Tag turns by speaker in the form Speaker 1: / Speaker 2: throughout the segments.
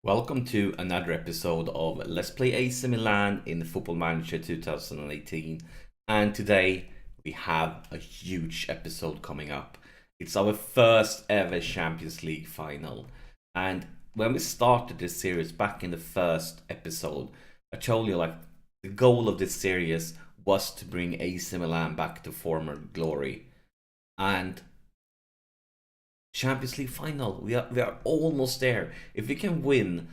Speaker 1: Welcome to another episode of Let's Play AC Milan in Football Manager 2018. And today we have a huge episode coming up. It's our first ever Champions League final. And when we started this series back in the first episode, I told you the goal of this series was to bring AC Milan back to former glory. And Champions League final. We are almost there. If we can win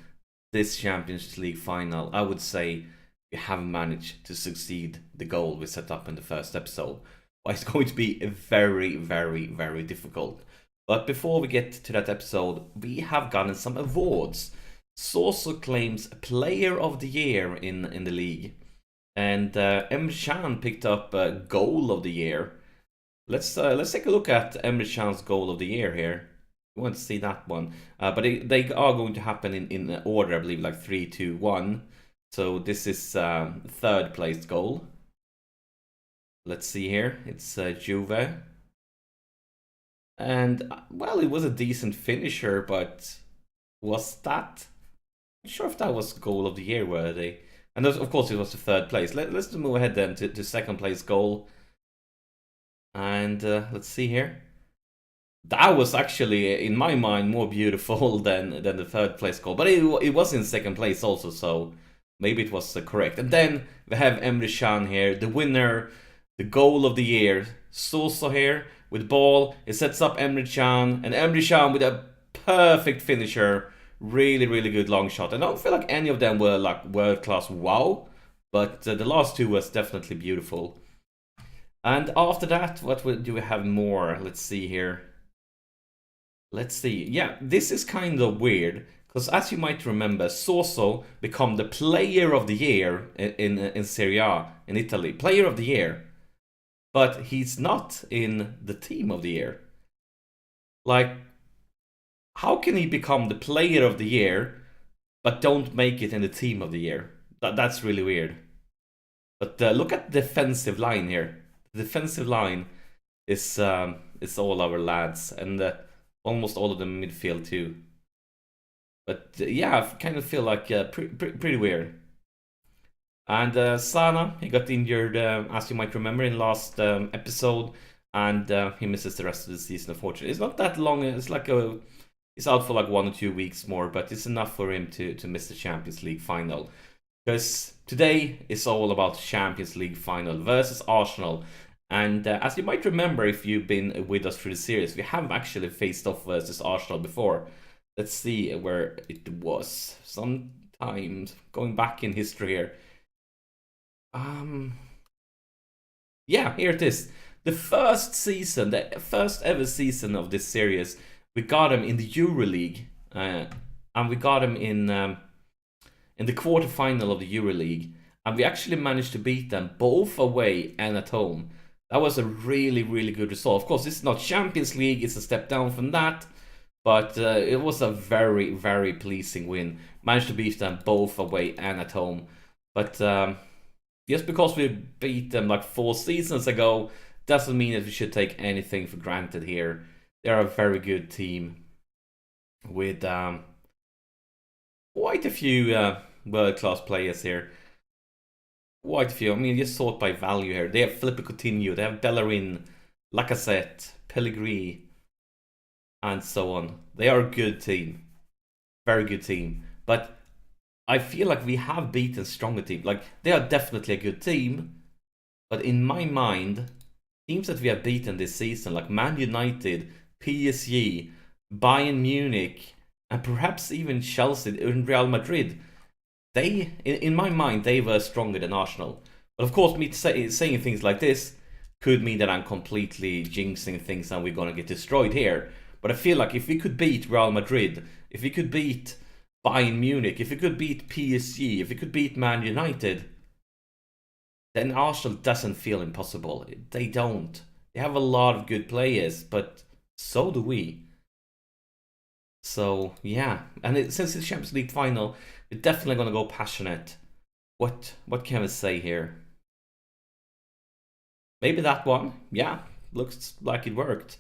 Speaker 1: this Champions League final, I would say we have managed to succeed the goal we set up in the first episode. But it's going to be very, very, very difficult. But before we get to that episode, we have gotten some awards. Soso claims Player of the Year in the league. And Emre Can picked up Goal of the Year. Let's take a look at Emre Can's Goal of the Year here. We want to see that one, but they are going to happen in order, I believe, like 3, 2, 1. So this is third place goal. Let's see here. It's Juve, and well, it was a decent finisher, but was that? I'm not sure if that was Goal of the Year worthy. And of course, it was the third place. Let's just move ahead then to second place goal. And let's see here. That was actually, in my mind, more beautiful than the third place goal. But it was in second place also, so maybe it was correct. And then we have Emre Can here, the winner, the Goal of the Year. Soso here with ball. It sets up Emre Can. And Emre Can with a perfect finisher. Really, really good long shot. And I don't feel like any of them were like world-class wow. But the last two was definitely beautiful. And after that, what do we have more? Let's see here. Let's see. Yeah, this is kind of weird. Because as you might remember, Soso became the Player of the Year in Serie A in Italy. Player of the Year. But he's not in the Team of the Year. Like, how can he become the Player of the Year but don't make it in the Team of the Year? That's really weird. But look at the defensive line here. The defensive line is all our lads, and almost all of them midfield too. But yeah, I kind of feel like pretty weird. And Sana, he got injured, as you might remember, in last episode, and he misses the rest of the season, unfortunately. It's not that long. It's like he's out for like 1 or 2 weeks more, but it's enough for him to miss the Champions League final. Because today is all about Champions League final versus Arsenal. And as you might remember, if you've been with us through the series, we have actually faced off versus Arsenal before. Let's see where it was. Sometimes going back in history here. Yeah, here it is. The first season, the first ever season of this series, we got him in the EuroLeague. And we got him in the quarterfinal of the EuroLeague. And we actually managed to beat them both away and at home. That was a really, really good result. Of course, this is not Champions League. It's a step down from that. But it was a very, very pleasing win. Managed to beat them both away and at home. But just because we beat them like 4 seasons ago doesn't mean that we should take anything for granted here. They're a very good team with quite a few world-class players here. Quite a few. I mean, just sort by value here. They have Felipe Coutinho, they have Bellerin, Lacazette, Pellegrini, and so on. They are a good team. Very good team. But I feel like we have beaten stronger teams. Like, they are definitely a good team. But in my mind, teams that we have beaten this season, like Man United, PSG, Bayern Munich, and perhaps even Chelsea and Real Madrid, they, in my mind, they were stronger than Arsenal. But of course, me saying things like this could mean that I'm completely jinxing things and we're going to get destroyed here. But I feel like if we could beat Real Madrid, if we could beat Bayern Munich, if we could beat PSG, if we could beat Man United, then Arsenal doesn't feel impossible. They don't. They have a lot of good players, but so do we. So, yeah. And since it's Champions League final, we're definitely going to go passionate. What can we say here? Maybe that one. Yeah, looks like it worked.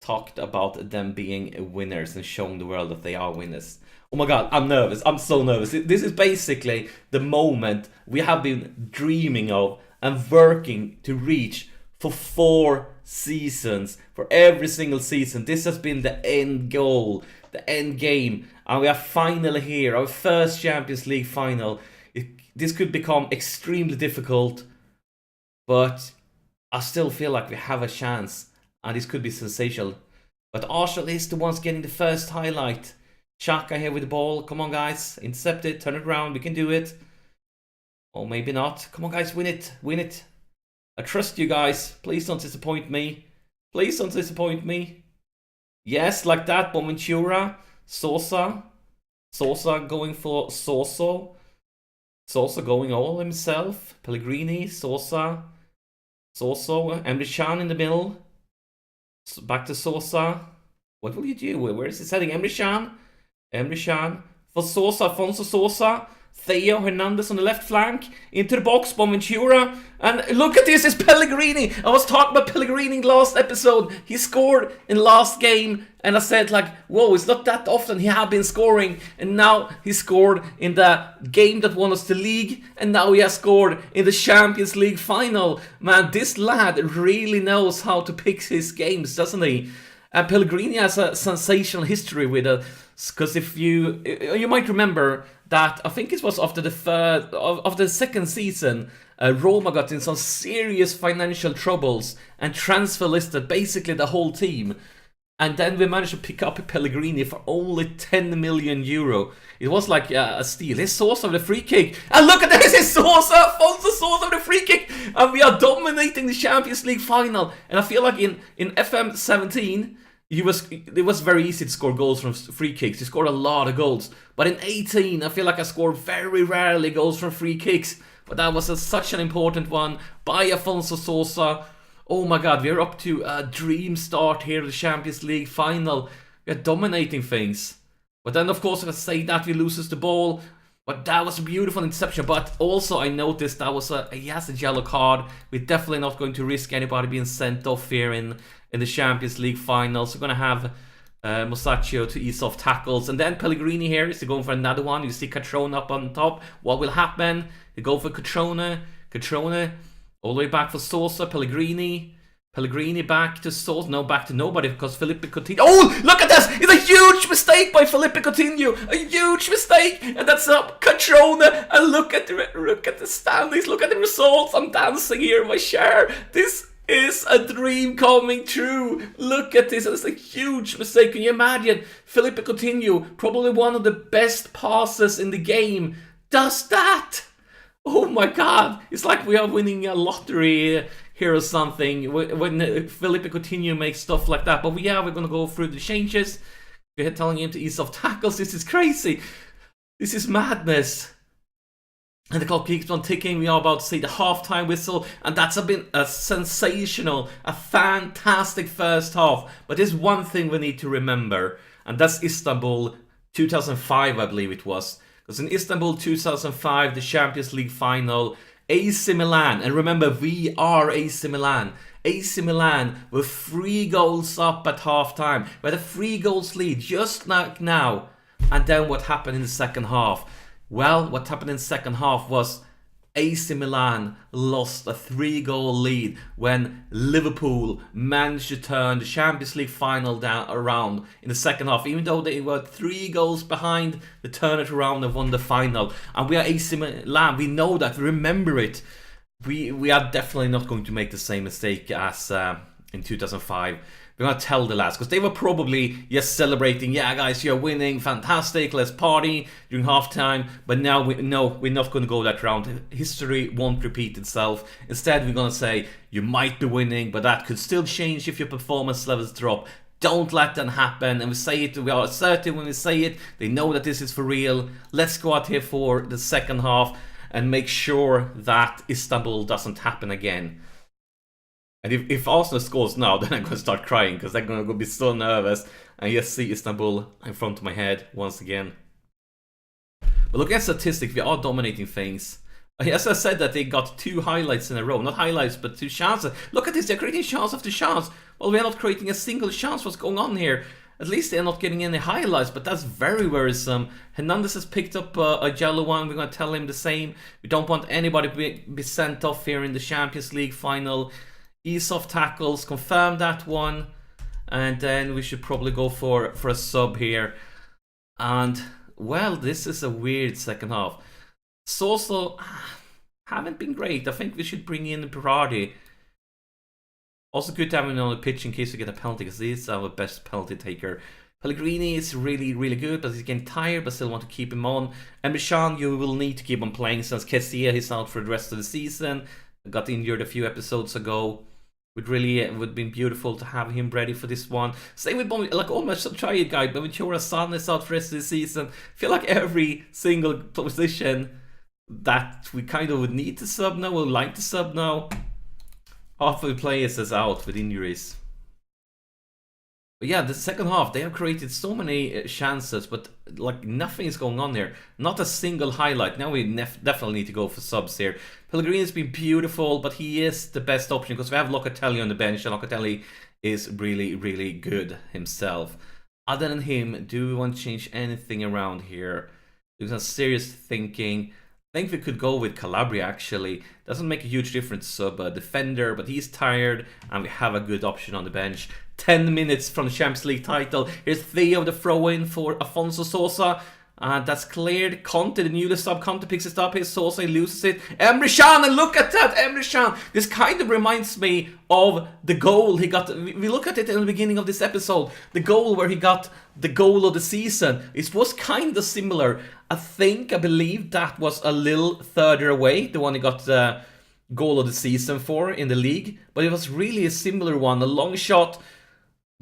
Speaker 1: talked about them being winners and showing the world that they are winners. Oh my god, I'm nervous. I'm so nervous. This is basically the moment we have been dreaming of and working to reach for 4 seasons. For every single season. This has been the end goal, the end game. And we are finally here. Our first Champions League final. This could become extremely difficult, but I still feel like we have a chance. And this could be sensational. But Arsenal is the ones getting the first highlight. Xhaka here with the ball. Come on, guys. Intercept it. Turn it around. We can do it. Or maybe not. Come on, guys. Win it. Win it. I trust you guys. Please don't disappoint me. Please don't disappoint me. Yes, like that. Bonaventura. Sosa. Sosa going for Soso. Sosa going all himself. Pellegrini. Sosa. Soso. Emre Can in the middle. Back to Sosa. What will you do? Where is he heading? Emre Can. Emre Can for Sosa, Afonso Sosa, Theo Hernandez on the left flank, into the box, Bonaventura, and look at this, it's Pellegrini. I was talking about Pellegrini last episode. He scored in last game, and I said like, whoa, it's not that often he had been scoring, and now he scored in the game that won us the league, and now he has scored in the Champions League final. Man, this lad really knows how to pick his games, doesn't he? And Pellegrini has a sensational history with it, because if you might remember that I think it was after the second season, Roma got in some serious financial troubles and transfer listed basically the whole team, and then we managed to pick up Pellegrini for only 10 million euro. It was like a steal. His Sosa with a free kick, and look at this, his Sosa, Afonso Sosa with a free kick, and we are dominating the Champions League final. And I feel like in FM17. It was very easy to score goals from free kicks. He scored a lot of goals. But in 18, I feel like I scored very rarely goals from free kicks. But that was such an important one by Afonso Sosa. Oh my god, we're up to a dream start here, the Champions League final. We're dominating things. But then, of course, if I say that, we loses the ball. But that was a beautiful interception. But also, I noticed that was a yellow card. We're definitely not going to risk anybody being sent off here in the Champions League final. So we're going to have Musacchio to ease off tackles. And then Pellegrini here is going for another one. You see Catrone up on top. What will happen? They go for Catrone. Catrone all the way back for Sosa. Pellegrini. Pellegrini back to Sosa. No, back to nobody because Felipe Coutinho. Oh, look at this! It's a huge mistake by Felipe Coutinho. A huge mistake, and that's up Catrone. And look at the standings. Look at the results. I'm dancing here in my chair. This is a dream coming true. Look at this. It's a huge mistake. Can you imagine? Felipe Coutinho, probably one of the best passes in the game, does that. Oh my god. It's like we are winning a lottery here or something when Felipe Coutinho makes stuff like that. But we're going to go through the changes. We're telling him to ease off tackles. This is crazy. This is madness. And the clock keeps on ticking. We are about to see the halftime whistle. And that's been a sensational, a fantastic first half. But there's one thing we need to remember. And that's Istanbul 2005, I believe it was. Because in Istanbul 2005, the Champions League final, AC Milan, and remember, we are AC Milan. AC Milan were 3 goals up at halftime. We had a 3 goals lead, just like now. And then what happened in the second half? Well, what happened in the second half was AC Milan lost a 3-goal lead when Liverpool managed to turn the Champions League final around in the second half. Even though they were 3 goals behind, they turned it around and won the final. And we are AC Milan. We know that. We remember it. We are definitely not going to make the same mistake as in 2005. We're going to tell the lads, because they were probably, yes, celebrating, yeah, guys, you're winning, fantastic, let's party during halftime. But now, we're not going to go that round. History won't repeat itself. Instead, we're going to say, you might be winning, but that could still change if your performance levels drop. Don't let that happen. And we say it, we are certain when we say it. They know that this is for real. Let's go out here for the second half and make sure that Istanbul doesn't happen again. And if Arsenal scores now, then I'm going to start crying because I'm going to be so nervous. And just see Istanbul in front of my head once again. But looking at statistics, we are dominating things. As I said, that they got 2 highlights in a row. Not highlights, but 2 chances. Look at this, they're creating chance after chance. Well, we're not creating a single chance. What's going on here? At least they're not getting any highlights, but that's very worrisome. Hernandez has picked up a yellow one. We're going to tell him the same. We don't want anybody to be sent off here in the Champions League final. Ease off tackles, confirm that one. And then we should probably go for a sub here. And, well, this is a weird second half. Soso haven't been great. I think we should bring in Berardi. Also good to have him on the pitch in case we get a penalty, because he's our best penalty taker. Pellegrini is really, really good, but he's getting tired, but still want to keep him on. And Michan, you will need to keep on playing since Kessia is out for the rest of the season. Got injured a few episodes ago. Would have been beautiful to have him ready for this one. Same with like almost try it, guy, but when Chora-san is out for the rest of the season, I feel like every single position that we kind of would need to sub now, would like to sub now, half of the players is out with injuries. But yeah, the second half, they have created so many chances, but like nothing is going on there. Not a single highlight. Now we definitely need to go for subs here. Pellegrini has been beautiful, but he is the best option because we have Locatelli on the bench, and Locatelli is really, really good himself. Other than him, do we want to change anything around here? Do some serious thinking. I think we could go with Calabria, actually. Doesn't make a huge difference sub a defender, but he's tired, and we have a good option on the bench. 10 minutes from the Champions League title. Here's Theo, the throw-in for Afonso Sosa. That's cleared. Conte, the newly sub, Conte picks it up. Here's Sosa, he loses it. Emre Can, and look at that, Emre Can. This kind of reminds me of the goal he got. We look at it in the beginning of this episode. The goal where he got the goal of the season. It was kind of similar. I believe that was a little further away, the one he got the goal of the season for in the league. But it was really a similar one. A long shot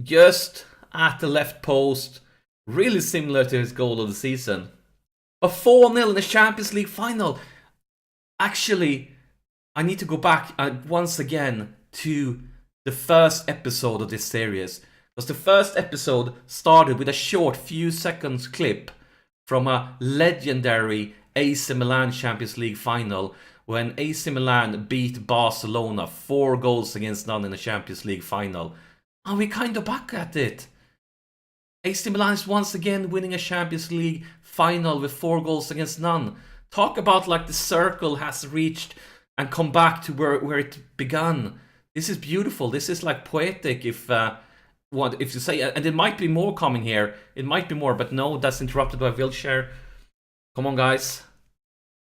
Speaker 1: just at the left post. Really similar to his goal of the season. A 4-0 in the Champions League final. Actually, I need to go back once again to the first episode of this series. Because the first episode started with a short few seconds clip from a legendary AC Milan Champions League final when AC Milan beat Barcelona 4-0 in the Champions League final. And we're kind of back at it. AC Milan is once again winning a Champions League final with 4-0. Talk about like the circle has reached and come back to where it began. This is beautiful. This is like poetic if you say, and there might be more coming here. It might be more, but no, that's interrupted by Wilshere. Come on, guys.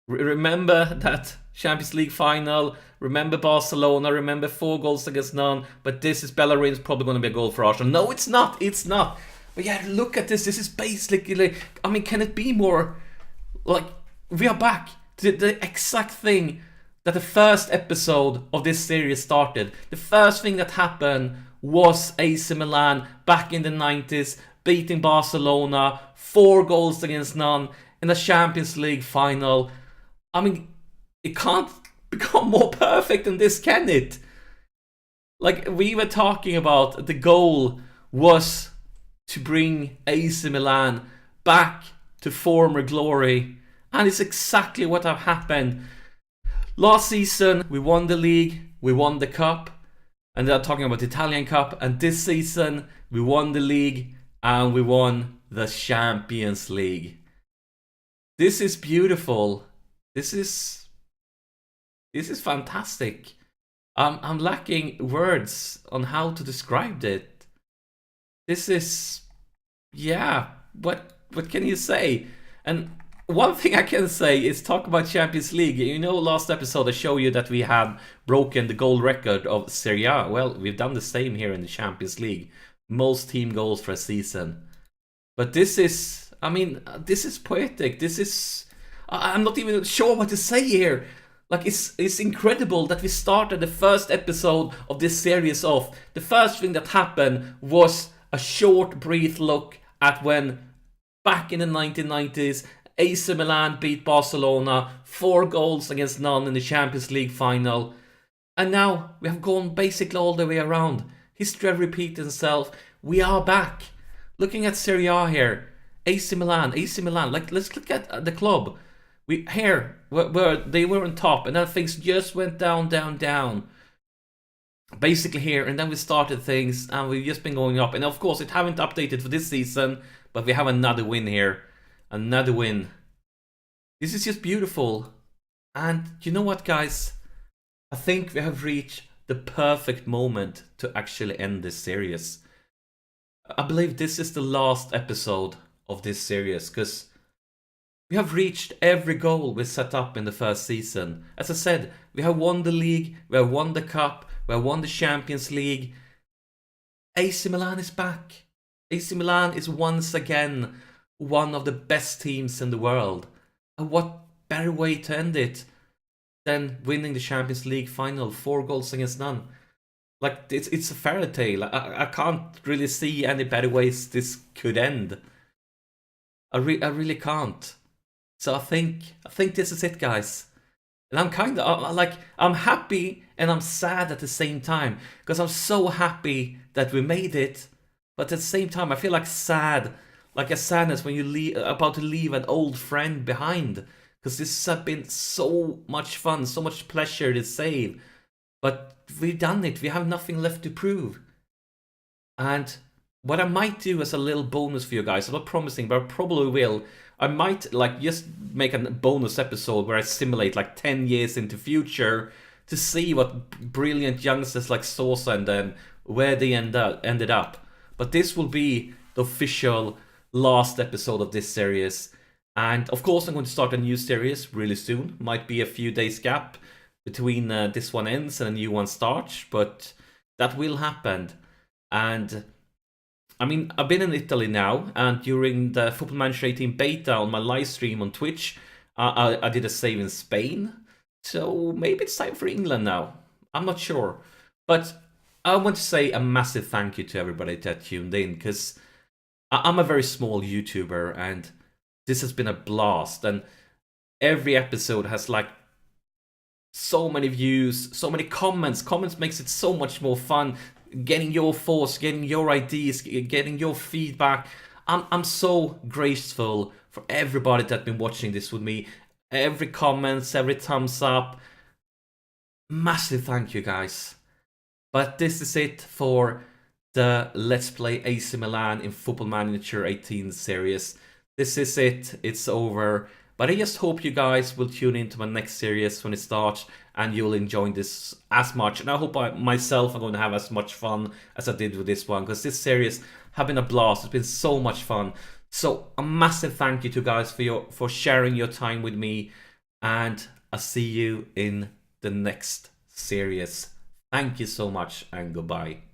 Speaker 1: Remember that Champions League final. Remember Barcelona. Remember 4-0. But this is Bellerin's probably going to be a goal for Arsenal. No, it's not. It's not. But yeah, look at this. This is basically, I mean, can it be more like we are back to the exact thing that the first episode of this series started. The first thing that happened was AC Milan back in the 90s beating Barcelona 4-0 in the Champions League final. I mean, it can't become more perfect than this, can it? Like we were talking about, the goal was to bring AC Milan back to former glory, and it's exactly what have happened. Last season we won the league, we won the cup, and they're talking about the Italian Cup, and this season we won the league and we won the Champions League. This is beautiful. This is fantastic. I'm lacking words on how to describe it. This is, yeah, what can you say? And one thing I can say is talk about Champions League. You know, last episode I showed you that we have broken the goal record of Serie A. Well, we've done the same here in the Champions League. Most team goals for a season. But this is, I mean, this is poetic. This is, I'm not even sure what to say here. Like, it's incredible that we started the first episode of this series off. The first thing that happened was a short, brief look at when, back in the 1990s, AC Milan beat Barcelona 4-0 in the Champions League final. And now we have gone basically all the way around. History repeats itself. We are back. Looking at Serie A here. AC Milan. Like, let's look at the club. where they were on top, and then things just went down, down, down. Basically here, and then we started things, and we've just been going up. And of course, it haven't updated for this season, but we have another win here. Another win. This is just beautiful. And you know what, guys? I think we have reached the perfect moment to actually end this series. I believe this is the last episode of this series, because we have reached every goal we set up in the first season. As I said, we have won the league, we have won the cup, we have won the Champions League. AC Milan is back. AC Milan is once again one of the best teams in the world. And what better way to end it than winning the Champions League final, 4 goals against none. Like, it's a fairy tale. I can't really see any better ways this could end. I really can't. So I think this is it, guys. And I'm kind of like, I'm happy and I'm sad at the same time, because I'm so happy that we made it, but at the same time I feel like sad, like a sadness when you about to leave an old friend behind, because this has been so much fun, so much pleasure to save, but we've done it. We have nothing left to prove. And what I might do as a little bonus for you guys, I'm not promising, but I probably will. I might like just make a bonus episode where I simulate like 10 years into future to see what brilliant youngsters like Sosa and them, where they ended up. But this will be the official last episode of this series. And of course I'm going to start a new series really soon. Might be a few days gap between this one ends and a new one starts, but that will happen. And I mean, I've been in Italy now, and during the Football Manager 18 beta on my live stream on Twitch, I did a save in Spain. So maybe it's time for England now. I'm not sure. But I want to say a massive thank you to everybody that tuned in, because I'm a very small YouTuber, and this has been a blast. And every episode has like so many views, so many comments. Comments makes it so much more fun. Getting your thoughts, getting your ideas, getting your feedback. I'm so grateful for everybody that's been watching this with me. Every comments, every thumbs up. Massive thank you, guys. But this is it for the Let's Play AC Milan in Football Manager 18 series. This is it. It's over. But I just hope you guys will tune into my next series when it starts, and you'll enjoy this as much. And I hope myself I'm going to have as much fun as I did with this one, because this series have been a blast. It's been so much fun. So a massive thank you to you guys for sharing your time with me, and I'll see you in the next series. Thank you so much, and goodbye.